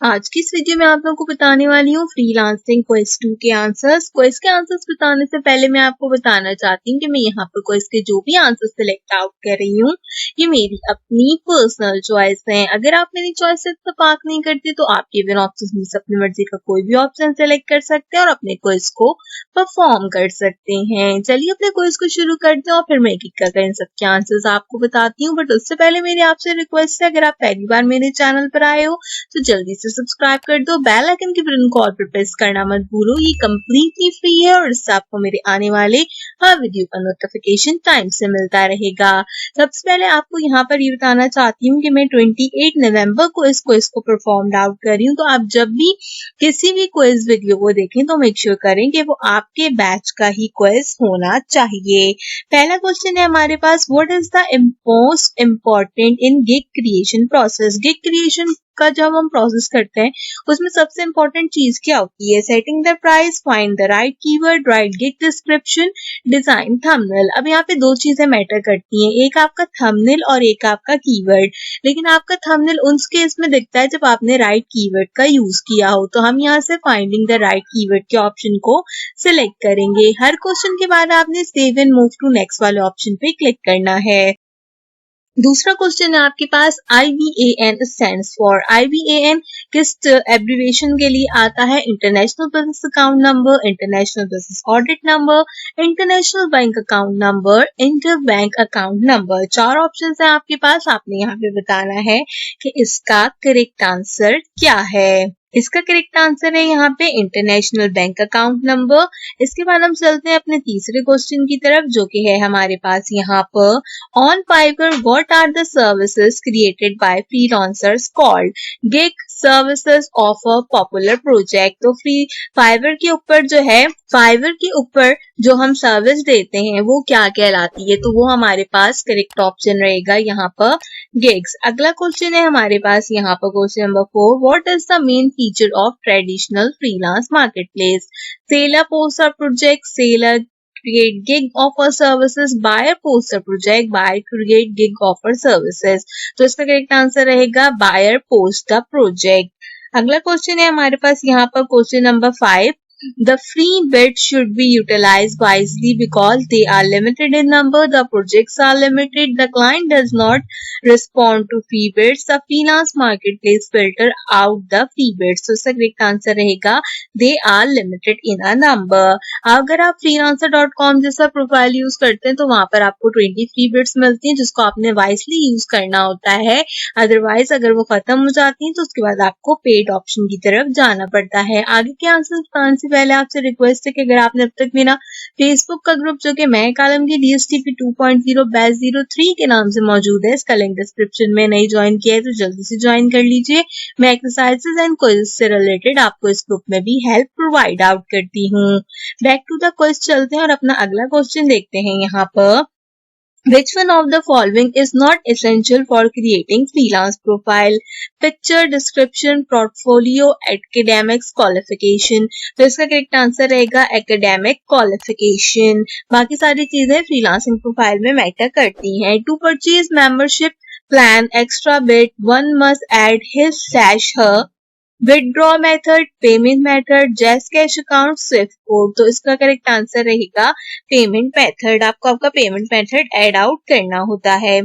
आज की इस वीडियो में आप लोगों को बताने वाली हूँ फ्रीलांसिंग क्विज 2 के आंसर्स। क्विज के आंसर्स बताने से पहले मैं आपको बताना चाहती हूँ कि मैं यहाँ पर क्विज के जो भी आंसर सिलेक्ट आउट कर रही हूँ ये मेरी अपनी पर्सनल चॉइस है। अगर आप मेरी चॉइस से इत्तेफाक नहीं करते तो आप गिवन ऑप्शन में से अपनी मर्जी का कोई भी ऑप्शन सेलेक्ट कर सकते हैं और अपने क्विज को परफॉर्म कर सकते हैं। चलिए अपने क्विज को शुरू करते हैं और फिर मैं एक एक करके इन सबके आंसर्स आपको बताती हूँ। बट उससे पहले मेरी आपसे रिक्वेस्ट है, अगर आप पहली बार मेरे चैनल पर आए हो तो जल्दी से सब्सक्राइब कर दो, बेल आइकन के बटन को ऑल पर प्रेस करना मत भूलो। ये कंप्लीटली फ्री है और इससे आपको मेरे आने वाले हर वीडियो का नोटिफिकेशन टाइम से मिलता रहेगा। सबसे पहले आपको यहाँ पर ये बताना चाहती हूँ कि मैं 28 नवंबर को इस क्विज को परफॉर्म आउट कर रही हूँ। तो आप जब भी किसी भी क्विज वीडियो को देखें तो मेक श्योर करें कि वो आपके बैच का ही क्विज होना चाहिए। पहला क्वेश्चन है हमारे पास, what is the most important in gig creation process. Gig creation का जब हम प्रोसेस करते हैं उसमें सबसे इम्पोर्टेंट चीज क्या होती है? Setting the price, find the right keyword, right gig description, design thumbnail. अब यहाँ पे दो चीजें मैटर करती हैं, एक आपका थंबनेल और एक आपका कीवर्ड। लेकिन आपका थंबनेल उस केस में दिखता है जब आपने राइट कीवर्ड का यूज किया हो। तो हम यहाँ से फाइंडिंग द राइट कीवर्ड के ऑप्शन को सिलेक्ट करेंगे। हर क्वेश्चन के बाद आपने save and move to next वाले ऑप्शन पे क्लिक करना है। दूसरा क्वेश्चन है आपके पास, IBAN स्टैंड्स फॉर। IBAN किस एब्रीविएशन के लिए आता है? International business account number, international business audit number, international bank account number, inter bank account number. चार ऑप्शन है आपके पास, आपने यहाँ पे बताना है कि इसका करेक्ट आंसर क्या है। इसका करेक्ट आंसर है यहाँ पे इंटरनेशनल बैंक अकाउंट नंबर। इसके बाद हम चलते हैं अपने तीसरे क्वेश्चन की तरफ जो कि है हमारे पास यहाँ पर, on Fiverr what are the services created by freelancers called. Gig services of a popular project. तो फ्री फाइवर के ऊपर जो है, फाइवर के ऊपर जो हम सर्विस देते हैं वो क्या कहलाती है? तो वो हमारे पास करेक्ट ऑप्शन रहेगा यहाँ पर गिग्स। अगला क्वेश्चन है हमारे पास यहाँ पर question number 4, what is the main feature of traditional freelance marketplace. Seller post a project, seller create gig offer services, buyer post a project, buyer create gig offer services। तो इसका correct answer रहेगा buyer post the project। अगला question है हमारे पास यहाँ पर question number 5, the free bids should be utilized wisely because they are limited in number, the projects are limited, the client does not respond to free bids, the freelance marketplace filter out the free bids। तो इसका correct answer रहेगा they are limited in a number। अगर आप freelancer.com जैसा profile use करते हैं तो वहां पर आपको 20 फ्री बिड्स मिलती हैं जिसको आपने वाइसली यूज करना होता है। अदरवाइज अगर वो खत्म हो जाती हैं तो उसके बाद आपको पेड ऑप्शन की तरफ जाना पड़ता है। आगे के आंसर बताने से पहले आपसे रिक्वेस्ट है कि अगर आपने अब तक मेरा फेसबुक का ग्रुप जो कि मैं कॉलम की DSTP 2.0 बैच 03 के नाम से मौजूद है, इसका लिंक डिस्क्रिप्शन में नहीं ज्वाइन किया है तो जल्दी से ज्वाइन कर लीजिए। मैं एक्सरसाइजेस एंड क्विज़ से रिलेटेड आपको इस ग्रुप में भी हेल्प प्रोवाइड आउट करती हूँ। बैक टू द क्वेश्चन चलते हैं और अपना अगला क्वेश्चन देखते हैं यहाँ पर, which one of the following is not essential for creating freelance profile? Picture, description, portfolio, academics, qualification। तो इसका करेक्ट आंसर रहेगा academic qualification। बाकी सारी चीजें फ्रीलांसिंग प्रोफाइल में मैटर करती हैं। To purchase membership plan extra bit, one must add his/her withdraw method, payment method, जैस कैश अकाउंट, स्विफ्ट कोड। तो इसका करेक्ट आंसर रहेगा पेमेंट मेथड। आपको आपका पेमेंट मेथड ऐड आउट करना होता है।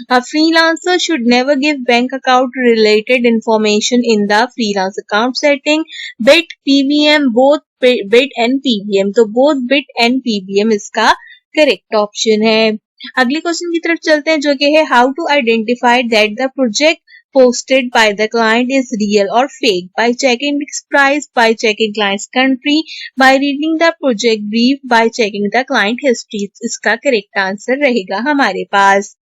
A freelancer should never give bank account related information in the freelance account setting। bit, PBM, both bit and PBM। तो both bit and PBM इसका correct option है। अगले question की तरफ चलते हैं जो कि है, how to identify that the project posted by the client is real or fake, by checking its price, by checking client's country, by reading the project brief, by checking the client history। इसका correct answer रहेगा हमारे पास।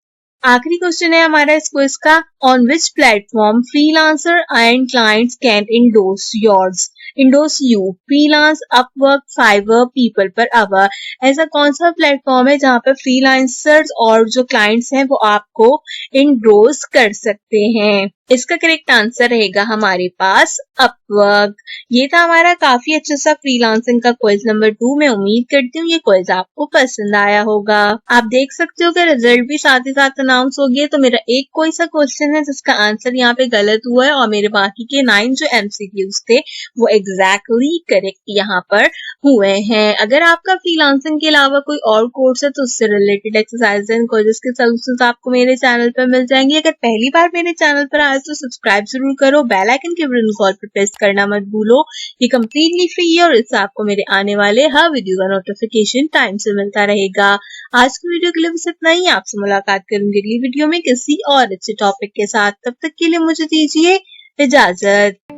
आखिरी question है हमारा इस quiz का, on which platform freelancer and clients can endorse you. Freelance, Upwork, Fiverr, people per hour. ऐसा कौन सा प्लेटफॉर्म है जहां पर फ्रीलांसर्स और जो क्लाइंट्स हैं वो आपको इंडोर्स कर सकते हैं? इसका करेक्ट आंसर रहेगा हमारे पास अपवर्क। ये था हमारा काफी अच्छा सा फ्रीलांसिंग का क्विज नंबर 2। मैं उम्मीद करती हूँ ये क्विज आपको पसंद आया होगा। आप देख सकते हो कि रिजल्ट भी साथ ही साथ अनाउंस हो गया। तो मेरा एक कोई सा क्वेश्चन है जिसका आंसर यहाँ पे गलत हुआ है और मेरे बाकी के 9 जो एमसीक्यूज थे वो एग्जैक्टली करेक्ट यहाँ पर हुए हैं। अगर आपका फ्रीलांसिंग के अलावा कोई और कोर्स है तो उससे रिलेटेड एक्सरसाइज एंड क्विज़ेस के सॉल्यूशंस आपको मेरे चैनल पर मिल जाएंगे। अगर पहली बार मेरे चैनल पर आए तो सब्सक्राइब जरूर करो, बेल आइकन के बटन कॉल पर प्रेस करना मत भूलो। ये कम्प्लीटली फ्री है और इससे आपको मेरे आने वाले हर वीडियो का नोटिफिकेशन टाइम से मिलता रहेगा। आज की वीडियो के लिए बस इतना ही। आपसे मुलाकात करूंगी अगली वीडियो में किसी और अच्छे टॉपिक के साथ। तब तक के लिए मुझे दीजिए इजाजत।